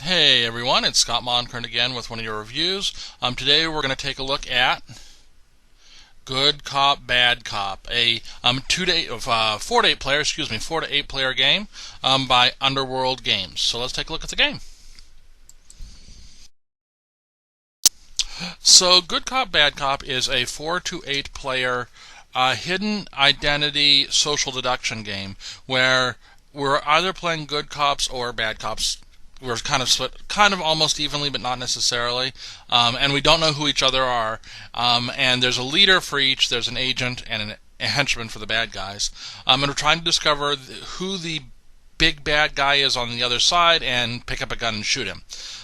Hey everyone, it's Scott Monkern again with one of your reviews. Today we're going to take a look at Good Cop, Bad Cop, a 4 to 8 player game by Underworld Games. So let's take a look at the game. So Good Cop, Bad Cop is a 4 to 8 player hidden identity social deduction game where we're either playing good cops or bad cops. We're kind of split, kind of almost evenly, but not necessarily. And we don't know who each other are. And there's a leader for each. There's an agent and a henchman for the bad guys. And we're trying to discover who the big bad guy is on the other side and pick up a gun and shoot him.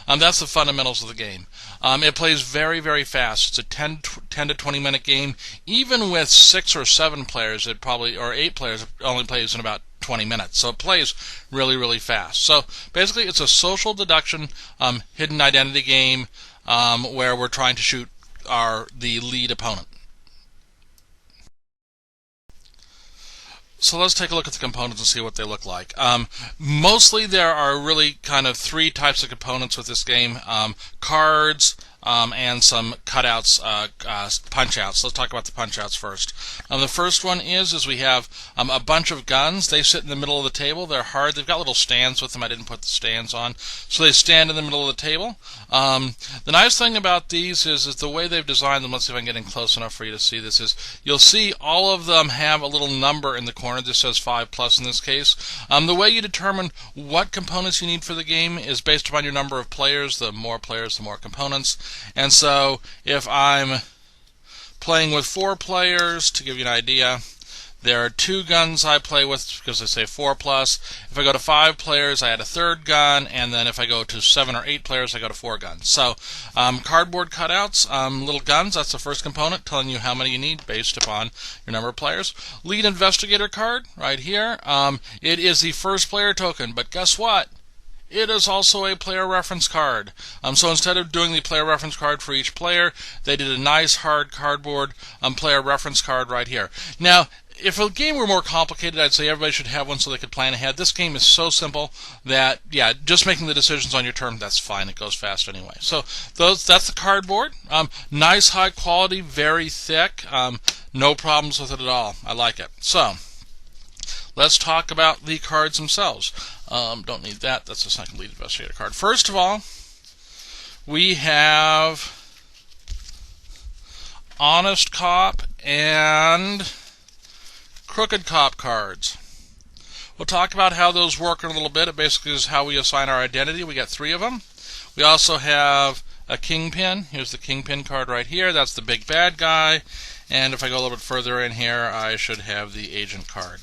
That's the fundamentals of the game. It plays very, very fast. It's a 10 to 20 minute game. Even with 6 or 7 players, or 8 players, it only plays in about 20 minutes. So it plays really, really fast. So basically, it's a social deduction hidden identity game where we're trying to shoot the lead opponent. So let's take a look at the components and see what they look like. Mostly there are really kind of 3 types of components with this game. Cards, and some cutouts, punch-outs. Let's talk about the punch-outs first. The first one is we have a bunch of guns. They sit in the middle of the table. They're hard. They've got little stands with them. I didn't put the stands on. So they stand in the middle of the table. The nice thing about these is the way they've designed them. Let's see if I can get in close enough for you to see this. Is you'll see all of them have a little number in the corner. This says 5+ in this case. The way you determine what components you need for the game is based upon your number of players. The more players, the more components. And so if I'm playing with 4 players, to give you an idea, there are 2 guns I play with because they say 4+. If I go to 5 players, I add a 3rd gun, and then if I go to 7 or 8 players, I go to 4 guns. So cardboard cutouts, little guns, that's the first component, telling you how many you need based upon your number of players. Lead investigator card, right here. It is the first player token, but guess what? It is also a player reference card. So instead of doing the player reference card for each player, they did a nice hard cardboard player reference card right here. Now, if a game were more complicated, I'd say everybody should have one so they could plan ahead. This game is so simple that, yeah, just making the decisions on your turn, that's fine. It goes fast anyway. So that's the cardboard. Nice high quality, very thick. No problems with it at all. I like it. So let's talk about the cards themselves. Don't need that. That's the second lead investigator card. First of all, we have Honest Cop and Crooked Cop cards. We'll talk about how those work in a little bit. It basically is how we assign our identity. We got 3 of them. We also have a Kingpin. Here's the Kingpin card right here. That's the big bad guy. And if I go a little bit further in here, I should have the agent card.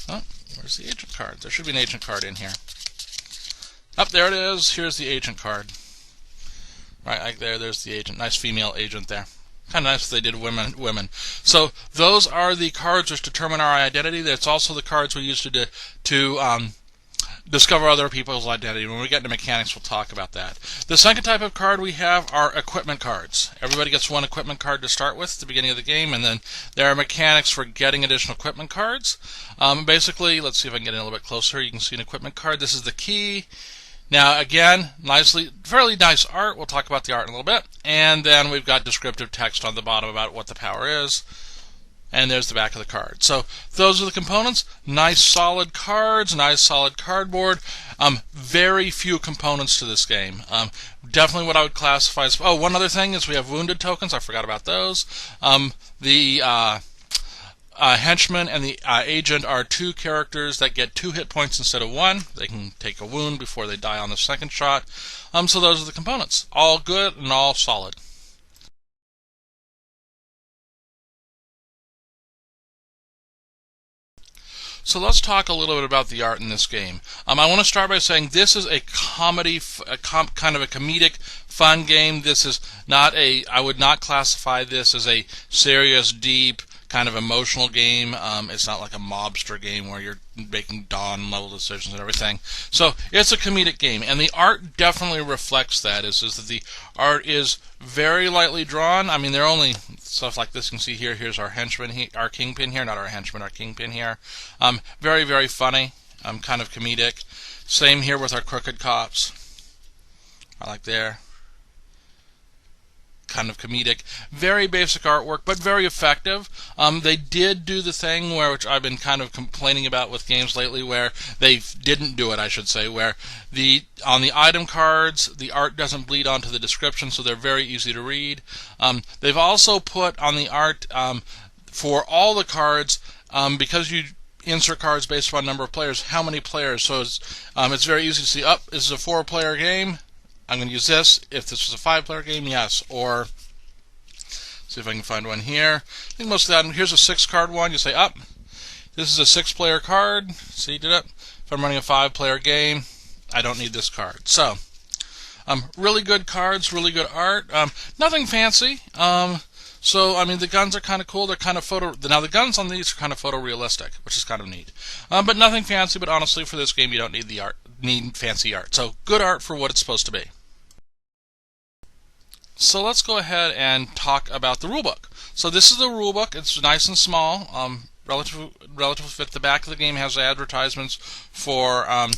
Oh, where's the agent card? There should be an agent card in here. Up there it is. Here's the agent card. Right there's the agent. Nice female agent there. Kind of nice if they did women. So those are the cards which determine our identity. That's also the cards we use to discover other people's identity. When we get into mechanics, we'll talk about that. The second type of card we have are equipment cards. Everybody gets 1 equipment card to start with at the beginning of the game, and then there are mechanics for getting additional equipment cards. Basically, let's see if I can get in a little bit closer. You can see an equipment card. This is the key. Now, again, fairly nice art. We'll talk about the art in a little bit. And then we've got descriptive text on the bottom about what the power is. And there's the back of the card. So those are the components. Nice solid cards, nice solid cardboard. Very few components to this game. Definitely what I would classify as... Oh, one other thing is we have wounded tokens. I forgot about those. The henchman and the agent are 2 characters that get 2 hit points instead of 1. They can take a wound before they die on the second shot. So those are the components. All good and all solid. So let's talk a little bit about the art in this game. I want to start by saying this is a comedy, kind of a comedic, fun game. This is not I would not classify this as a serious, deep, kind of emotional game. It's not like a mobster game where you're making dawn-level decisions and everything. So it's a comedic game, and the art definitely reflects that. Is that the art is very lightly drawn. I mean, they're only stuff like this. You can see here. Here's our henchman, our Kingpin here, not our henchman, our Kingpin here. Very, very funny. Kind of comedic. Same here with our Crooked Cops. I like there. Kind of comedic, very basic artwork, but very effective. They did do the thing which I've been kind of complaining about with games lately, where they didn't do it, I should say, where on the item cards the art doesn't bleed onto the description, so they're very easy to read. They've also put on the art for all the cards, because you insert cards based upon number of players, how many players. So it's very easy to see. This is a 4-player game. I'm going to use this. If this was a 5-player game, yes. Or, see if I can find one here. I think most of that. Here's a 6-card one. You say, this is a 6-player card. See, did it? If I'm running a 5-player game, I don't need this card. So, really good cards, really good art. Nothing fancy. So, I mean, the guns are kind of cool. They're kind of now the guns on these are kind of photorealistic, which is kind of neat. But nothing fancy. But honestly, for this game, you don't need the art. Need fancy art. So, good art for what it's supposed to be. So let's go ahead and talk about the rulebook. So this is the rulebook. It's nice and small. Relative fit. The back of the game has advertisements for an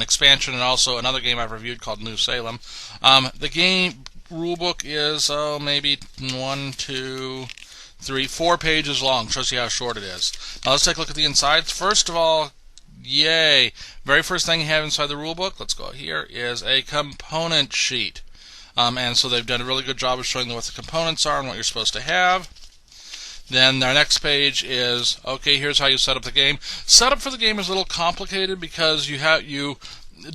expansion and also another game I've reviewed called New Salem. The game rulebook is maybe 1, 2, 3, 4 pages long. Shows you how short it is. Now let's take a look at the insides. First of all, yay! Very first thing you have inside the rulebook, let's go here, is a component sheet. And so they've done a really good job of showing them what the components are and what you're supposed to have. Then our next page is, okay, here's how you set up the game. Setup for the game is a little complicated because you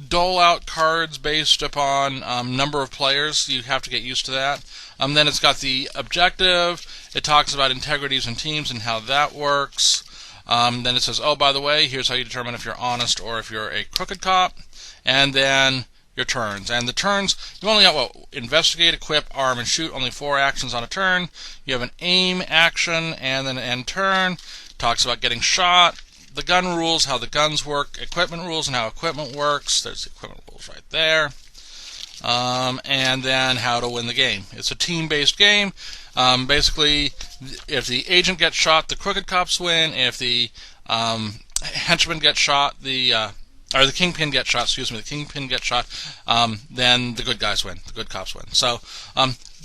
dole out cards based upon number of players. You have to get used to that. Then it's got the objective. It talks about integrities and teams and how that works. Then it says, oh, by the way, here's how you determine if you're honest or if you're a crooked cop. And then your turns. And the turns, you only got investigate, equip, arm, and shoot. Only 4 actions on a turn. You have an aim action and then an end turn. Talks about getting shot. The gun rules, how the guns work. Equipment rules and how equipment works. There's the equipment rules right there. And then how to win the game. It's a team-based game. Basically, if the agent gets shot, the crooked cops win. If the henchman gets shot, or the kingpin gets shot, then the good guys win. The good cops win. So,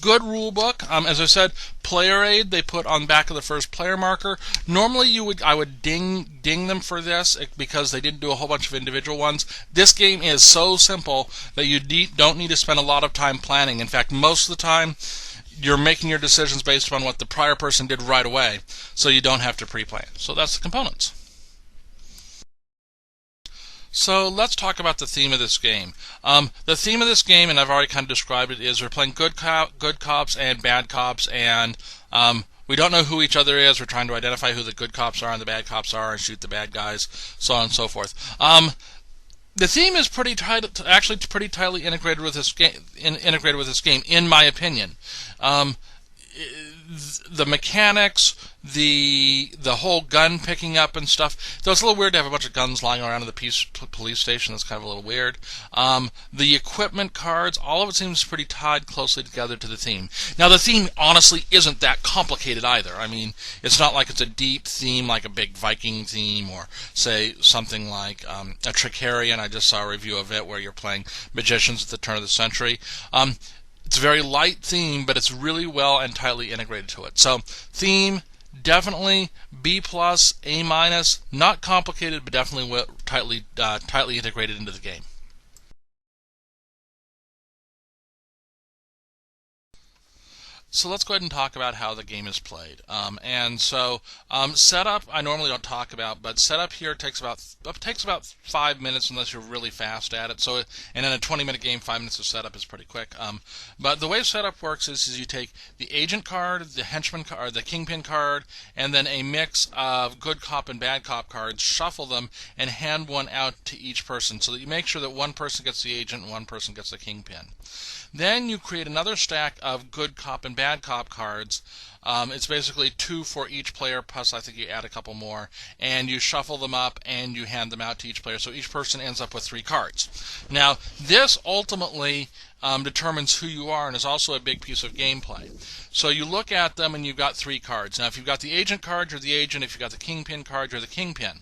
good rule book. As I said, player aid they put on the back of the first player marker. Normally, I would ding them for this because they didn't do a whole bunch of individual ones. This game is so simple that you don't need to spend a lot of time planning. In fact, most of the time, you're making your decisions based upon what the prior person did right away, so you don't have to pre-plan. So that's the components. So let's talk about the theme of this game. The theme of this game, and I've already kind of described it, is we're playing good cops and bad cops, and we don't know who each other is. We're trying to identify who the good cops are and the bad cops are and shoot the bad guys, so on and so forth. The theme is pretty tightly integrated with this game, in my opinion. The mechanics, the whole gun picking up and stuff. Though it's a little weird to have a bunch of guns lying around in the police station. That's kind of a little weird. The equipment cards, all of it seems pretty tied closely together to the theme. Now, the theme honestly isn't that complicated either. I mean, it's not like it's a deep theme like a big Viking theme or, say, something like a Tricarion. I just saw a review of it where you're playing magicians at the turn of the century. It's a very light theme, but it's really well and tightly integrated to it. So, theme, definitely B+, A-. Not complicated, but definitely tightly integrated into the game. So let's go ahead and talk about how the game is played. Setup I normally don't talk about, but setup here takes about 5 minutes unless you're really fast at it. And in a 20-minute game, 5 minutes of setup is pretty quick. But the way setup works is you take the agent card, the henchman card, the kingpin card, and then a mix of good cop and bad cop cards, shuffle them, and hand one out to each person so that you make sure that one person gets the agent and one person gets the kingpin. Then you create another stack of good cop and bad cop cards, It's basically 2 for each player, plus I think you add a couple more, and you shuffle them up and you hand them out to each player, so each person ends up with 3 cards. Now, this ultimately determines who you are and is also a big piece of gameplay. So you look at them and you've got 3 cards. Now if you've got the agent card, you're the agent. If you've got the kingpin card, you're the kingpin.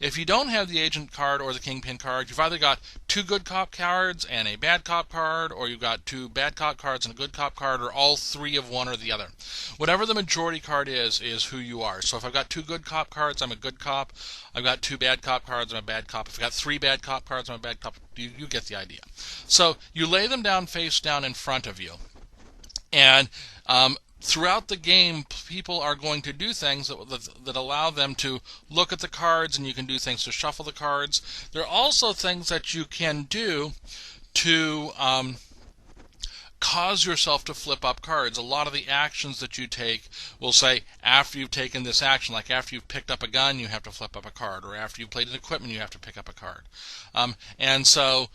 If you don't have the agent card or the kingpin card, you've either got 2 good cop cards and a bad cop card, or you've got 2 bad cop cards and a good cop card, or all 3 of one or the other. Whatever the majority card is who you are. So if I've got 2 good cop cards, I'm a good cop. I've got 2 bad cop cards, I'm a bad cop. If I've got 3 bad cop cards, I'm a bad cop. You get the idea. So you lay them down face down in front of you. And throughout the game, people are going to do things that allow them to look at the cards, and you can do things to shuffle the cards. There are also things that you can do to cause yourself to flip up cards. A lot of the actions that you take will say, after you've taken this action, like after you've picked up a gun, you have to flip up a card, or after you've played an equipment, you have to pick up a card. And so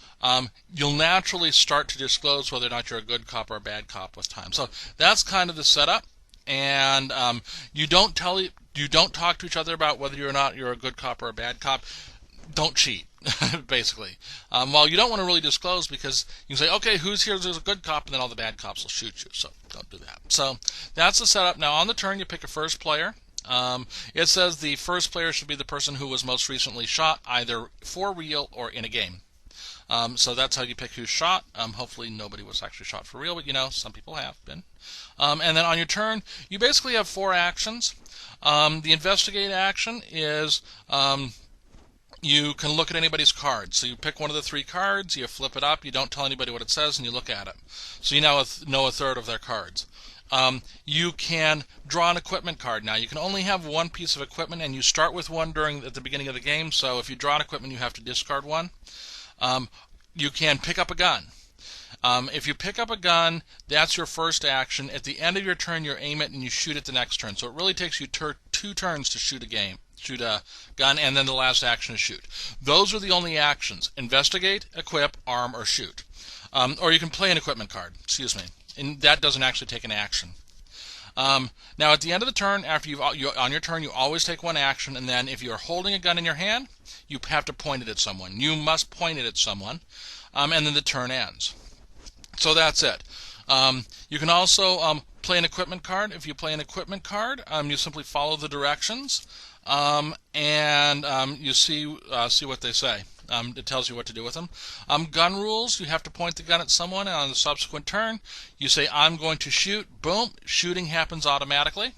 you'll naturally start to disclose whether or not you're a good cop or a bad cop with time. So that's kind of the setup. And you don't talk to each other about whether or not you're a good cop or a bad cop. Don't cheat, basically. Well, you don't want to really disclose, because you can say, okay, who's here who's a good cop, and then all the bad cops will shoot you. So don't do that. So that's the setup. Now on the turn, you pick a first player. It says the first player should be the person who was most recently shot, either for real or in a game. So that's how you pick who's shot. Hopefully nobody was actually shot for real, but some people have been. And then on your turn, you basically have 4 actions. The investigate action is you can look at anybody's cards. So you pick one of the 3 cards, you flip it up, you don't tell anybody what it says, and you look at it. So you now know a third of their cards. You can draw an equipment card. Now you can only have 1 piece of equipment, and you start with 1 at the beginning of the game. So if you draw an equipment, you have to discard 1. You can pick up a gun. If you pick up a gun, that's your first action. At the end of your turn, you aim it and you shoot it the next turn. So it really takes you 2 turns to shoot a gun, and then the last action is shoot. Those are the only actions: investigate, equip, arm, or shoot. Or you can play an equipment card, and that doesn't actually take an action. Now at the end of the turn, after on your turn, you always take 1 action, and then if you're holding a gun in your hand, you have to point it at someone. You must point it at someone, and then the turn ends. So that's it. You can also play an equipment card. If you play an equipment card, you simply follow the directions, and you see what they say. It tells you what to do with them. Gun rules: you have to point the gun at someone, and on the subsequent turn, you say, I'm going to shoot. Boom, shooting happens automatically.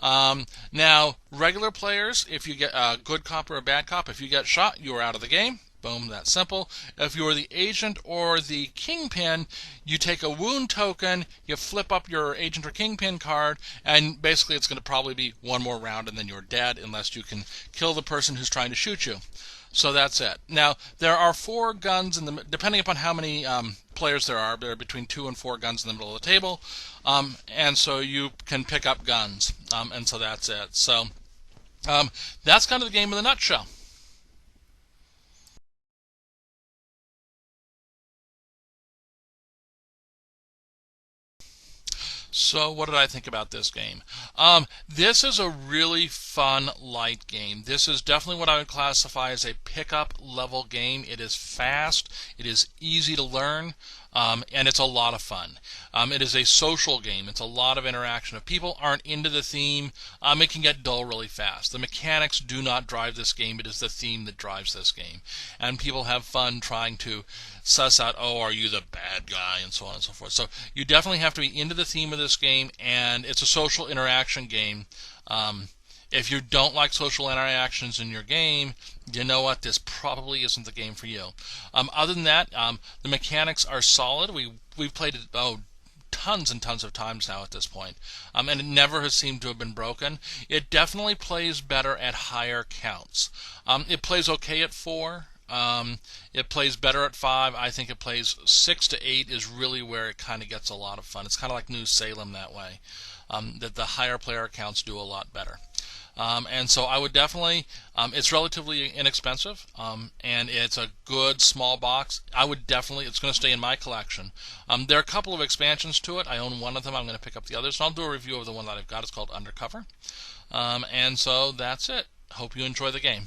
Now, regular players, if you get a good cop or a bad cop, if you get shot, you are out of the game. Boom, that's simple. If you're the agent or the kingpin, you take a wound token, you flip up your agent or kingpin card, and basically it's going to probably be 1 more round and then you're dead, unless you can kill the person who's trying to shoot you. So that's it. Now, there are 4 guns, depending upon how many players there are between 2 and 4 guns in the middle of the table, and so you can pick up guns, and so that's it. So that's kind of the game in a nutshell. So what did I think about this game? This is a really fun, light game. This is definitely what I would classify as a pickup level game. It is fast, it is easy to learn, and it's a lot of fun. It is a social game. It's a lot of interaction. If people aren't into the theme, it can get dull really fast. The mechanics do not drive this game. It is the theme that drives this game. And people have fun trying to suss out, oh, are you the bad guy, and so on and so forth. So you definitely have to be into the theme of this game, and it's a social interaction game. If you don't like social interactions in your game, you know what? This probably isn't the game for you. Other than that, the mechanics are solid. We've played it tons and tons of times now at this point, and it never has seemed to have been broken. It definitely plays better at higher counts. It plays okay at 4. It plays better at 5. I think it plays 6 to 8 is really where it kind of gets a lot of fun. It's kind of like New Salem that way, that the higher player counts do a lot better. And so I would definitely, it's relatively inexpensive, and it's a good small box. I would definitely, it's going to stay in my collection. There are a couple of expansions to it. I own one of them. I'm going to pick up the others. And I'll do a review of the one that I've got. It's called Undercover. And so that's it. Hope you enjoy the game.